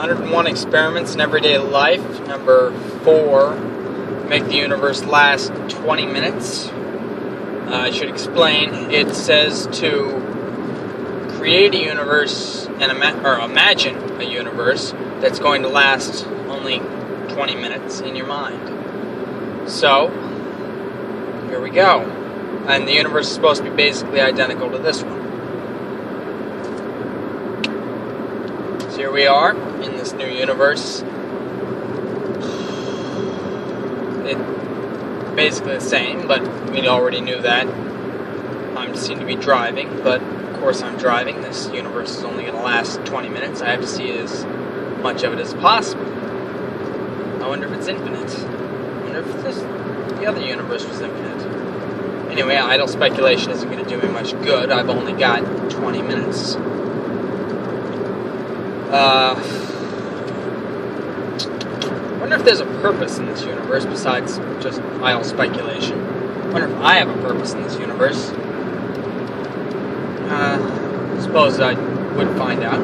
101 experiments in everyday life. Number 4, make the universe last 20 minutes. I should explain, it says to create a universe and imagine a universe that's going to last only 20 minutes in your mind. So, here we go. And the universe is supposed to be basically identical to this one. So here we are in this new universe. It's basically the same, but we already knew that. I seem to be driving, but of course I'm driving. This universe is only going to last 20 minutes. I have to see as much of it as possible. I wonder if it's infinite. I wonder if the other universe was infinite. Anyway, idle speculation isn't going to do me much good. I've only got 20 minutes. I wonder if there's a purpose in this universe besides just idle speculation. I wonder if I have a purpose in this universe. I suppose I would find out. I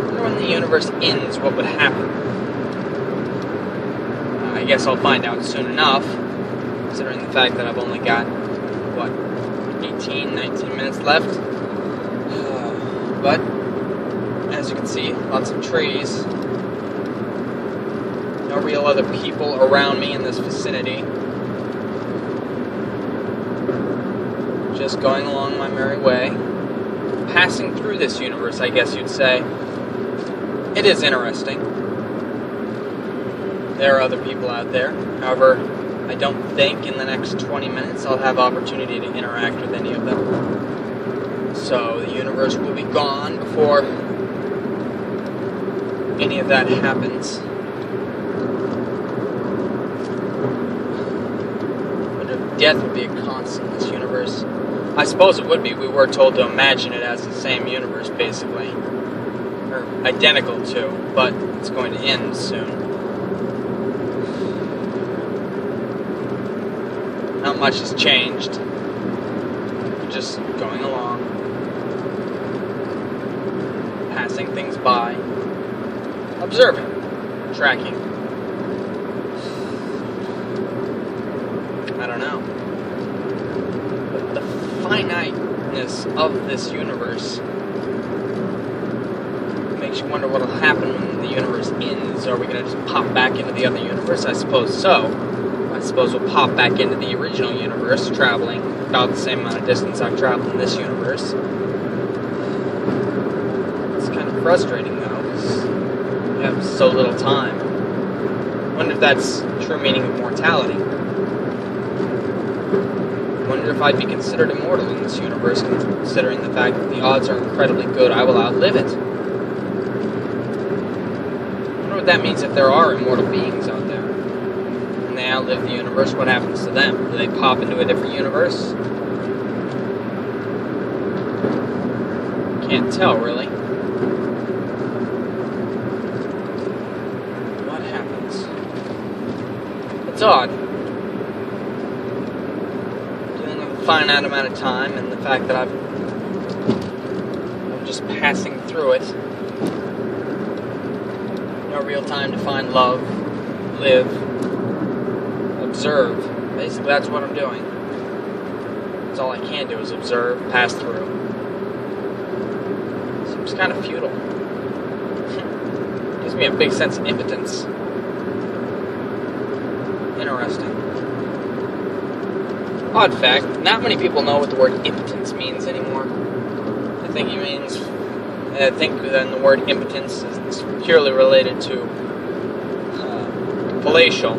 wonder when the universe ends, what would happen? I guess I'll find out soon enough, considering the fact that I've only got, 19 minutes left. But, as you can see, lots of trees. No real other people around me in this vicinity. Just going along my merry way. Passing through this universe, I guess you'd say. It is interesting. There are other people out there. However, I don't think in the next 20 minutes I'll have opportunity to interact with any of them. So the universe will be gone before any of that happens. I wonder if death would be a constant in this universe. I suppose it would be. We were told to imagine it as the same universe, basically. Or identical to, but it's going to end soon. Not much has changed. We're just going along. Passing things by. Observing. Tracking. I don't know. But the finiteness of this universe makes you wonder what will happen when the universe ends. Are we going to just pop back into the other universe? I suppose so. I suppose we'll pop back into the original universe, traveling about the same amount of distance I've traveled in this universe. It's kind of frustrating, though, because we have so little time. I wonder if that's true meaning of mortality. I wonder if I'd be considered immortal in this universe, considering the fact that the odds are incredibly good I will outlive it. I wonder what that means if there are immortal beings out there. When they outlive the universe, what happens to them? Do they pop into a different universe? Can't tell, really. What happens? It's odd. Dealing with a finite amount of time and the fact that I'm just passing through it. No real time to find love, live, observe. Basically, that's what I'm doing. That's all I can do is observe, pass through. Seems kind of futile. Gives me a big sense of impotence. Interesting. Odd fact, not many people know what the word impotence means anymore. I think then the word impotence is purely related to palatial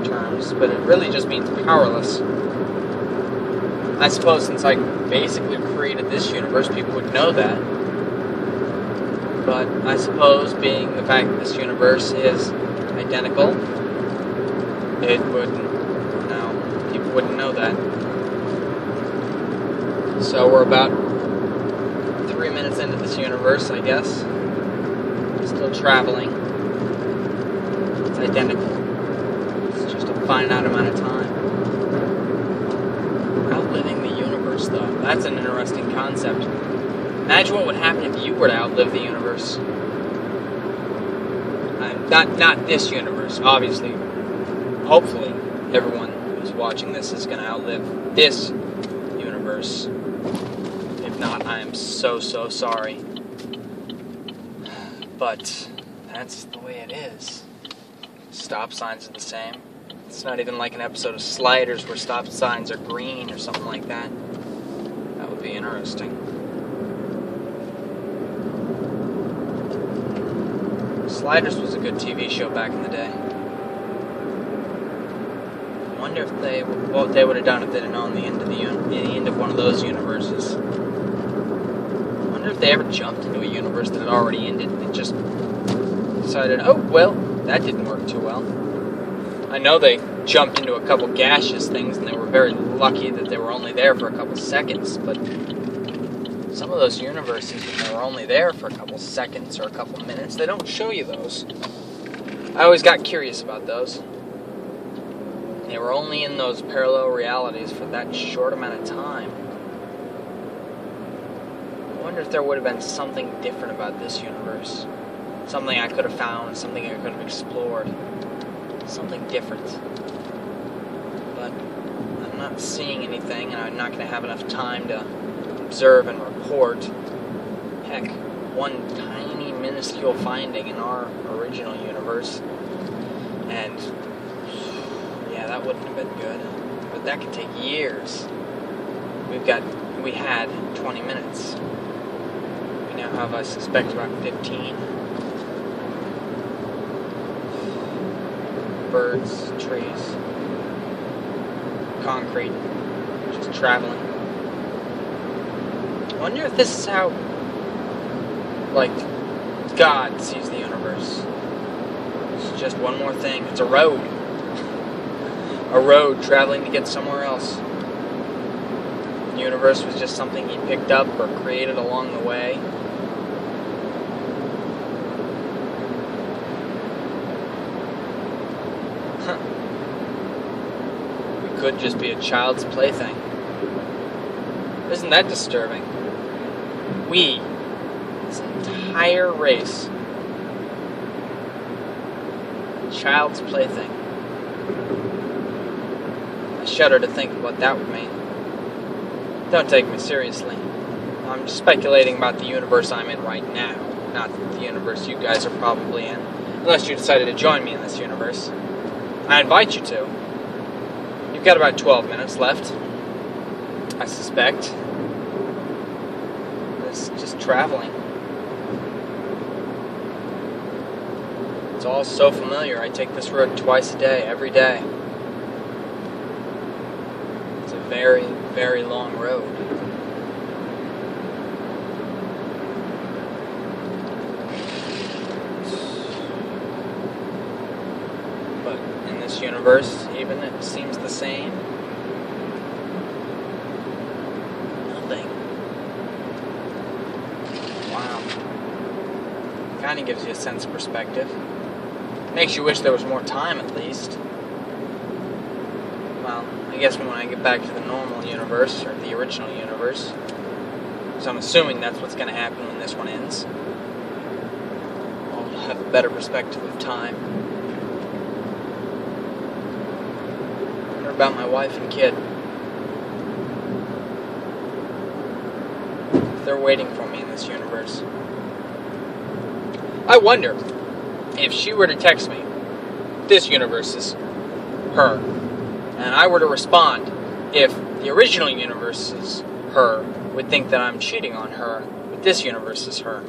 terms, but it really just means powerless. I suppose since I basically created this universe, people would know that. But I suppose being the fact that this universe is identical, people wouldn't know that. So we're about 3 minutes into this universe, I guess. Still traveling. It's identical. It's just a finite amount of time. Outliving the universe, though. That's an interesting concept. Imagine what would happen if you were to outlive the universe. Not this universe, obviously. Hopefully, everyone who's watching this is going to outlive this universe. If not, I am so sorry. But that's the way it is. Stop signs are the same. It's not even like an episode of Sliders where stop signs are green or something like that. That would be interesting. Sliders was a good TV show back in the day. I wonder if what they would have done if they'd have known the end of one of those universes. I wonder if they ever jumped into a universe that had already ended and just decided, oh, well, that didn't work too well. I know they jumped into a couple gaseous things and they were very lucky that they were only there for a couple seconds, but some of those universes, when they were only there for a couple seconds or a couple minutes, they don't show you those. I always got curious about those. They were only in those parallel realities for that short amount of time. I wonder if there would have been something different about this universe. Something I could have found, something I could have explored. Something different. But I'm not seeing anything, and I'm not going to have enough time to observe and report. Heck, one tiny, minuscule finding in our original universe. And yeah, that wouldn't have been good. But that could take years. We had 20 minutes. We now have, I suspect, about 15. Birds, trees, concrete, just traveling. I wonder if this is how, like, God sees the universe. It's just one more thing. It's a road. A road traveling to get somewhere else. The universe was just something he picked up or created along the way. It could just be a child's plaything. Isn't that disturbing? We, this entire race, child's plaything. I shudder to think of what that would mean. Don't take me seriously. I'm just speculating about the universe I'm in right now, not the universe you guys are probably in, unless you decided to join me in this universe. I invite you to. You've got about 12 minutes left, I suspect. It's just traveling. It's all so familiar. I take this road twice a day, every day. It's a very, very long road. But in this universe, even, it seems the same. Nothing. Wow. Kind of gives you a sense of perspective. Makes you wish there was more time, at least. Well, I guess when I get back to the normal universe, or the original universe, so I'm assuming that's what's going to happen when this one ends, I'll have a better perspective of time. I wonder about my wife and kid. If they're waiting for me in this universe. I wonder if she were to text me, this universe is her, and I were to respond, if the original universe is her, would think that I'm cheating on her, but this universe is her.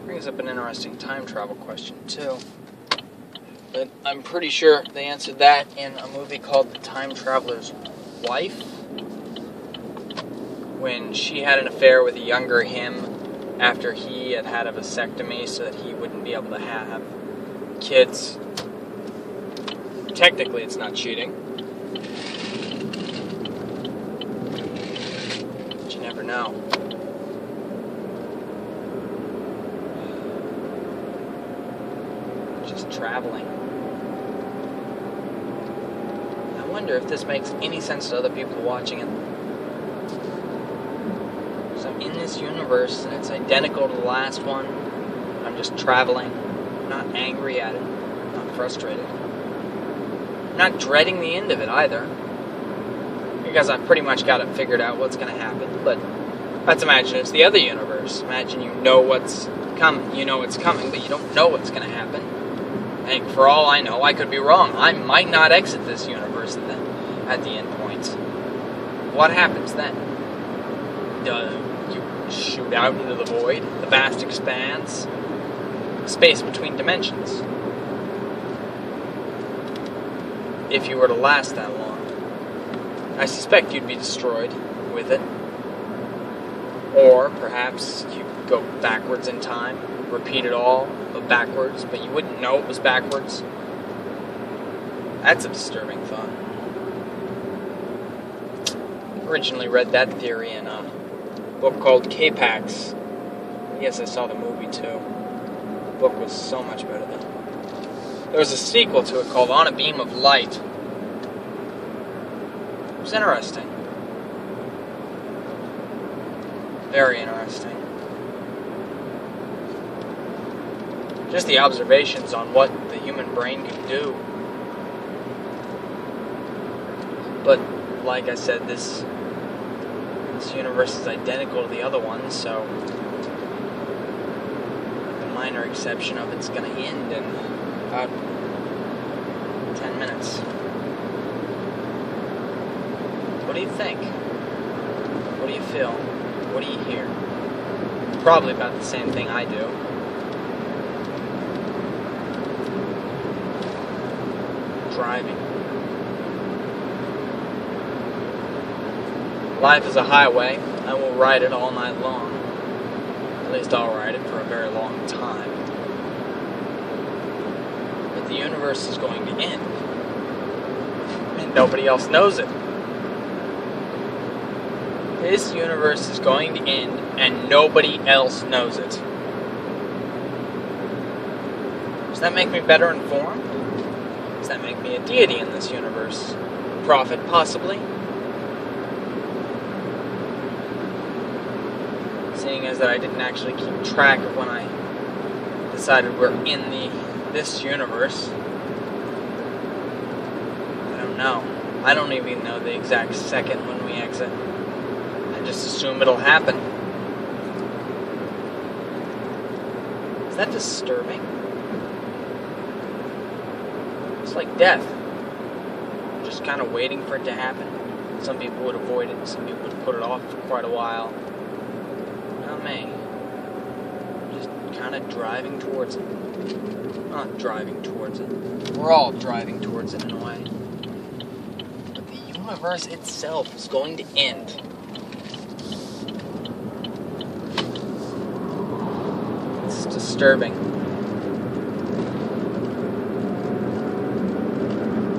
Brings up an interesting time travel question, too. But I'm pretty sure they answered that in a movie called The Time Traveler's Wife, when she had an affair with a younger him after he had had a vasectomy so that he wouldn't be able to have kids. Technically, it's not cheating. But you never know. Just traveling. I wonder if this makes any sense to other people watching it. So in this universe, and it's identical to the last one, I'm just traveling. not angry at it. I'm not frustrated. I'm not dreading the end of it either. Because I've pretty much got it figured out what's going to happen. But let's imagine it's the other universe. Imagine you know what's coming. You know it's coming, but you don't know what's going to happen. And for all I know, I could be wrong. I might not exit this universe at the end point. What happens then? You shoot out into the void, the vast expanse, space between dimensions. If you were to last that long, I suspect you'd be destroyed with it. Or perhaps you could go backwards in time, repeat it all, but backwards, but you wouldn't know it was backwards. That's a disturbing thought. Originally read that theory in a book called K-Pax. Yes, I saw the movie too. The book was so much better though. There was a sequel to it called On a Beam of Light. It was interesting. Very interesting. Just the observations on what the human brain can do. But, like I said, this universe is identical to the other one, so the minor exception of it's going to end in about 10 minutes. What do you think? What do you feel? What do you hear? Probably about the same thing I do. Driving. Life is a highway. I will ride it all night long. At least I'll ride it for a very long time. But the universe is going to end. And nobody else knows it. This universe is going to end, and nobody else knows it. Does that make me better informed? Does that make me a deity in this universe? A prophet, possibly? Seeing as that I didn't actually keep track of when I decided we're in this universe. I don't know. I don't even know the exact second when we exit. I just assume it'll happen. Is that disturbing? It's like death. Just kind of waiting for it to happen. Some people would avoid it, some people would put it off for quite a while. Not me. Just kind of driving towards it. Not driving towards it. We're all driving towards it in a way. But the universe itself is going to end. It's disturbing.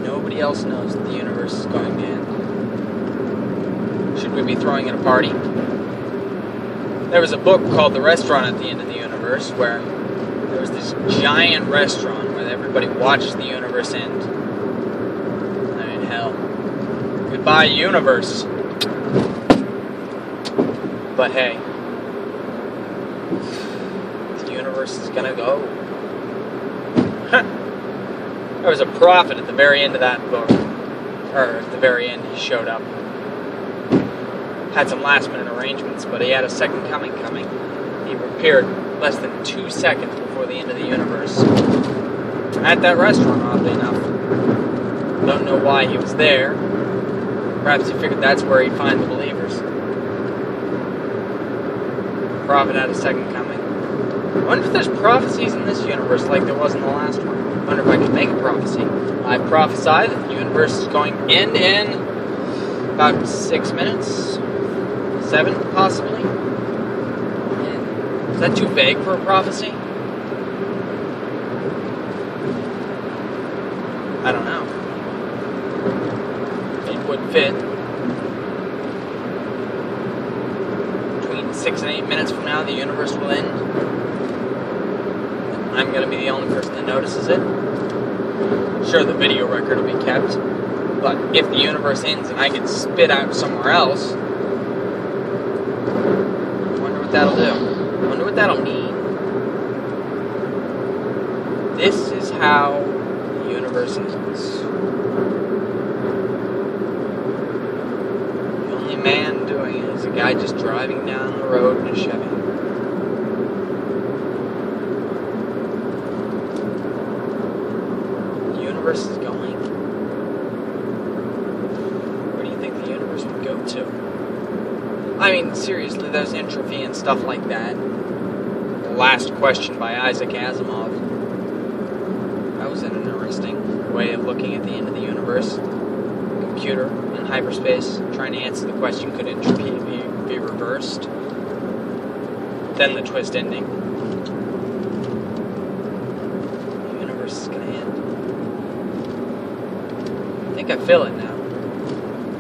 Nobody else knows that the universe is going to end. Should we be throwing it a party? There was a book called The Restaurant at the End of the Universe, where there was this giant restaurant where everybody watched the universe end. I mean, hell. Goodbye, universe. But hey, the universe is gonna go. There was a prophet at the very end of that book. Or at the very end, he showed up. Had some last minute arrangements, but he had a second coming. He appeared less than 2 seconds before the end of the universe. At that restaurant, oddly enough. Don't know why he was there. Perhaps he figured that's where he'd find the believers. The prophet had a second coming. I wonder if there's prophecies in this universe like there was in the last one. I wonder if I could make a prophecy. I prophesy that the universe is going to end in about 6 minutes. 7, possibly? Is that too vague for a prophecy? I don't know. It would fit. Between 6 and 8 minutes from now, the universe will end. I'm going to be the only person that notices it. Sure, the video record will be kept. But if the universe ends and I get spit out somewhere else, that'll do. I wonder what that'll mean. This is how the universe ends. The only man doing it is a guy just driving down the road in a Chevy. The universe is going. Where do you think the universe would go to? I mean, seriously, there's entropy and stuff like that. The Last Question by Isaac Asimov. That was an interesting way of looking at the end of the universe. Computer in hyperspace trying to answer the question, could entropy be reversed? Then the twist ending. The universe is going to end. I think I feel it now.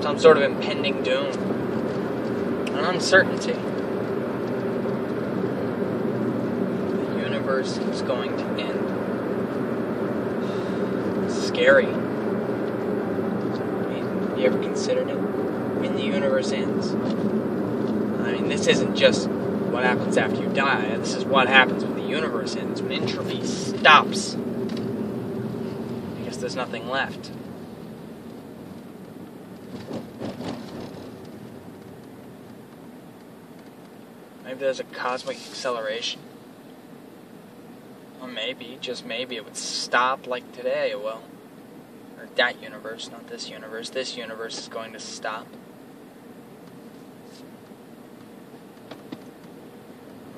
Some sort of impending doom. An uncertainty. The universe is going to end. It's scary. You ever considered it? When the universe ends? I mean, this isn't just what happens after you die. This is what happens when the universe ends. When entropy stops. Because there's nothing left. Maybe there's a cosmic acceleration. Or maybe, just maybe, it would stop like today it will. Or that universe, not this universe. This universe is going to stop.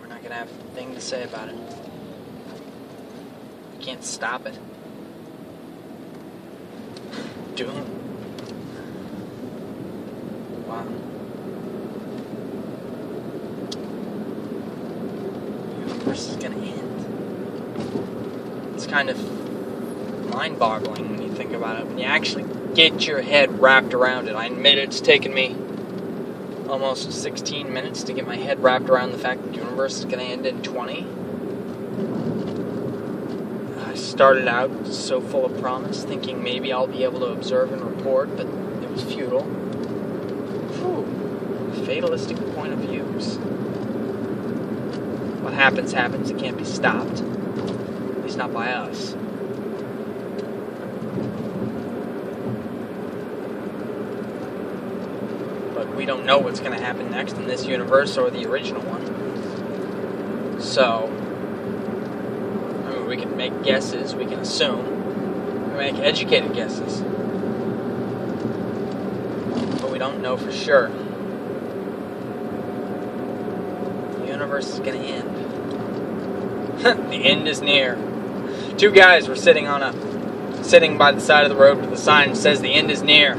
We're not going to have a thing to say about it. You can't stop it. Doom. Wow. The universe is going to end. It's kind of mind-boggling when you think about it, when you actually get your head wrapped around it. I admit it's taken me almost 16 minutes to get my head wrapped around the fact that the universe is going to end in 20. I started out so full of promise, thinking maybe I'll be able to observe and report, but it was futile. Whew. Fatalistic point of views. What happens, happens. It can't be stopped. At least not by us. We don't know what's going to happen next in this universe or the original one. So, I mean, we can make guesses, we can assume, we can make educated guesses. But we don't know for sure. The universe is going to end. The end is near. Two guys were sitting by the side of the road with a sign that says the end is near.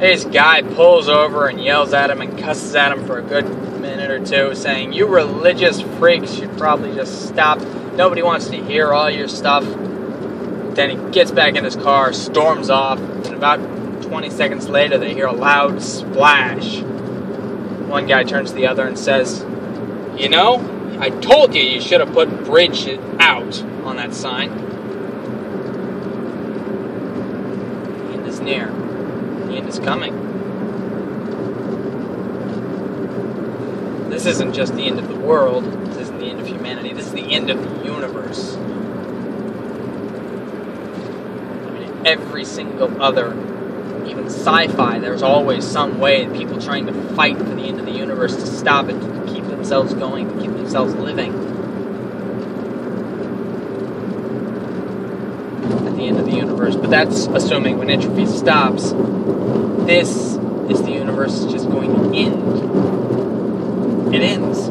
This guy pulls over and yells at him and cusses at him for a good minute or two, saying, "You religious freaks should probably just stop. Nobody wants to hear all your stuff." Then he gets back in his car, storms off, and about 20 seconds later they hear a loud splash. One guy turns to the other and says, "You know, I told you should have put bridge out on that sign." The end is near. The end is coming. This isn't just the end of the world. This isn't the end of humanity. This is the end of the universe. I mean, every single other, even sci-fi, there's always some way that people trying to fight for the end of the universe to stop it, to keep themselves going, to keep themselves living. At the end of the universe. But that's assuming when entropy stops. This is the universe just going to end. It ends.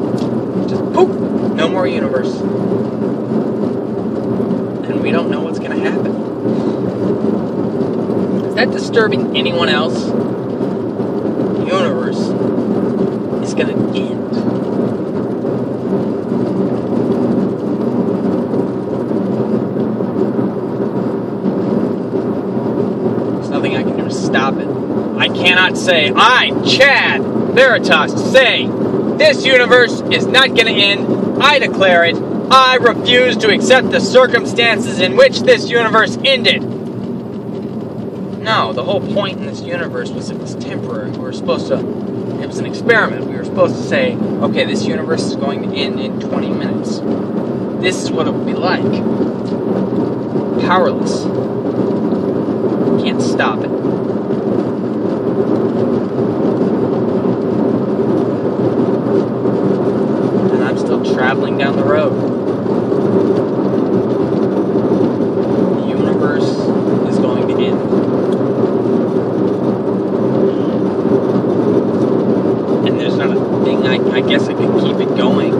Just poof! No more universe. And we don't know what's going to happen. Is that disturbing anyone else? The universe is going to end. There's nothing I can do to stop it. I cannot say, I, Chad Veritas, say, this universe is not going to end. I declare it. I refuse to accept the circumstances in which this universe ended. No, the whole point in this universe was it was temporary. It was an experiment. We were supposed to say, okay, this universe is going to end in 20 minutes. This is what it would be like. Powerless. Can't stop it. And I'm still traveling down the road. The universe is going to end. And there's not a thing, I guess I could keep it going.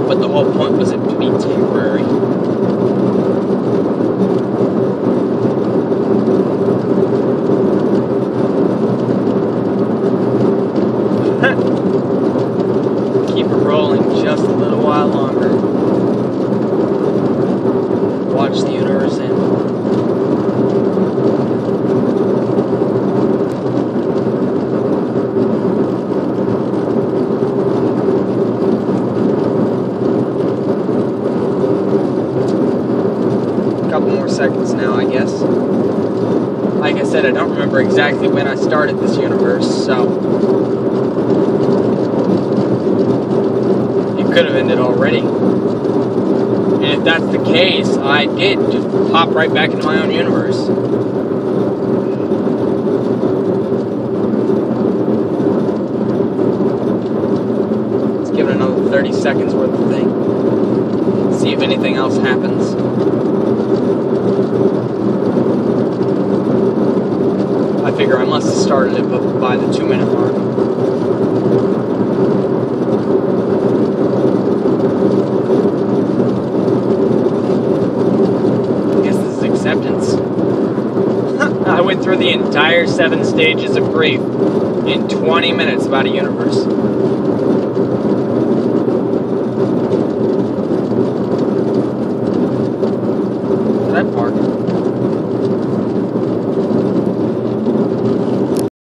But the whole point was it to be temporary. Keep it rolling just a little while longer. Watch the universe end. Couple more seconds now, I guess. Like I said, I don't remember exactly when I started this universe, so it could have ended already. And if that's the case, I did just pop right back into my own universe. Let's give it another 30 seconds worth of thing. See if anything else happens. I figure I must have started it by the 2-minute mark. I guess this is acceptance. I went through the entire 7 stages of grief in 20 minutes about a universe. Did I park?